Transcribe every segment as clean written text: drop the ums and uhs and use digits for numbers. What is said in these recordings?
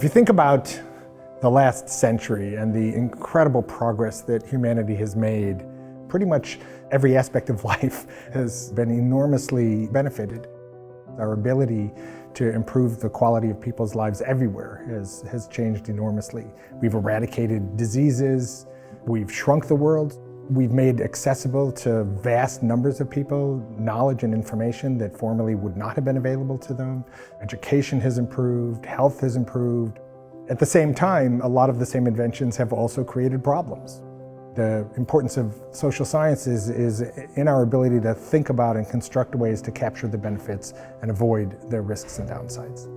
you think about the last century and the incredible progress that humanity has made, pretty much every aspect of life has been enormously benefited. Our ability to improve the quality of people's lives everywhere has changed enormously. We've eradicated diseases, we've shrunk the world, we've made accessible to vast numbers of people knowledge and information that formerly would not have been available to them. Education has improved, health has improved. At the same time, a lot of the same inventions have also created problems. The importance of social sciences is in our ability to think about and construct ways to capture the benefits and avoid the risks and downsides.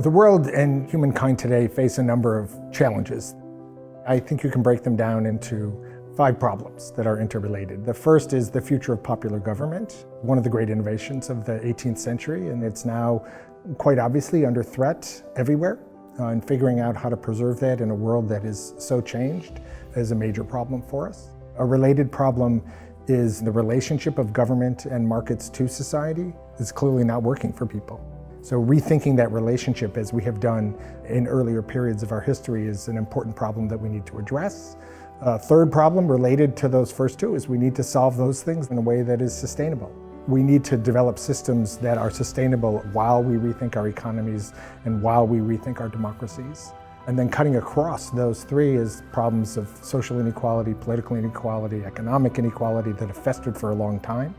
The world and humankind today face a number of challenges. I think you can break them down into 5 problems that are interrelated. The first is the future of popular government, one of the great innovations of the 18th century, and it's now quite obviously under threat everywhere. And figuring out how to preserve that in a world that is so changed is a major problem for us. A related problem is the relationship of government and markets to society is clearly not working for people. So rethinking that relationship, as we have done in earlier periods of our history, is an important problem that we need to address. A third problem related to those first 2 is we need to solve those things in a way that is sustainable. We need to develop systems that are sustainable while we rethink our economies and while we rethink our democracies. And then cutting across those 3 is problems of social inequality, political inequality, economic inequality that have festered for a long time.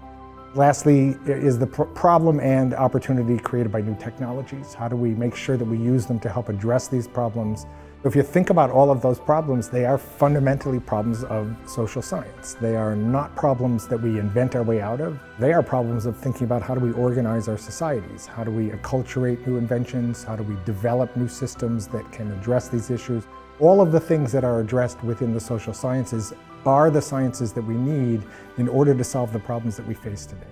Lastly is the problem and opportunity created by new technologies. How do we make sure that we use them to help address these problems? If you think about all of those problems, they are fundamentally problems of social science. They are not problems that we invent our way out of. They are problems of thinking about how do we organize our societies? How do we acculturate new inventions? How do we develop new systems that can address these issues? All of the things that are addressed within the social sciences are the sciences that we need in order to solve the problems that we face today.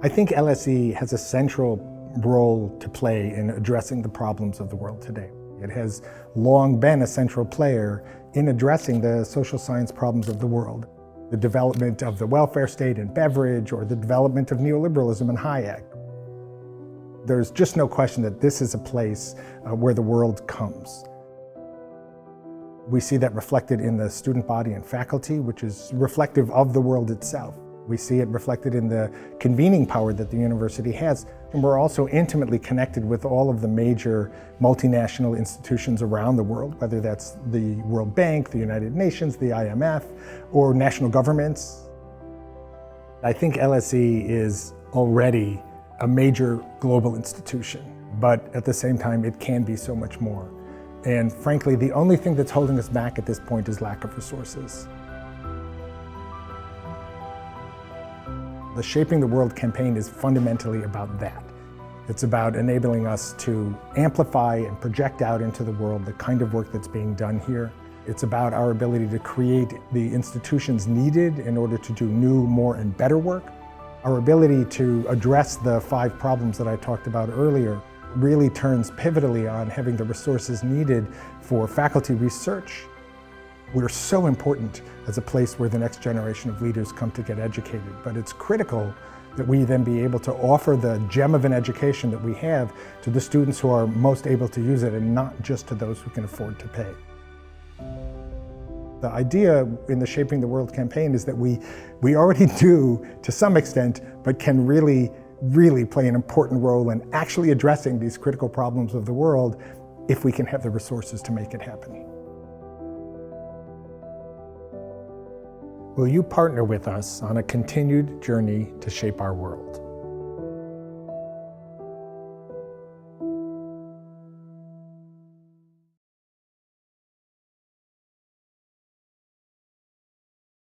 I think LSE has a central role to play in addressing the problems of the world today. It has long been a central player in addressing the social science problems of the world. The development of the welfare state and beverage, or the development of neoliberalism and Hayek. There's just no question that this is a place where the world comes. We see that reflected in the student body and faculty, which is reflective of the world itself. We see it reflected in the convening power that the university has. And we're also intimately connected with all of the major multinational institutions around the world, whether that's the World Bank, the United Nations, the IMF, or national governments. I think LSE is already a major global institution, but at the same time, it can be so much more. And frankly, the only thing that's holding us back at this point is lack of resources. The Shaping the World campaign is fundamentally about that. It's about enabling us to amplify and project out into the world the kind of work that's being done here. It's about our ability to create the institutions needed in order to do new, more, and better work. Our ability to address the 5 problems that I talked about earlier really turns pivotally on having the resources needed for faculty research. We're so important as a place where the next generation of leaders come to get educated, but it's critical that we then be able to offer the gem of an education that we have to the students who are most able to use it, and not just to those who can afford to pay. The idea in the Shaping the World campaign is that we already do to some extent, but can really play an important role in actually addressing these critical problems of the world if we can have the resources to make it happen. Will you partner with us on a continued journey to shape our world?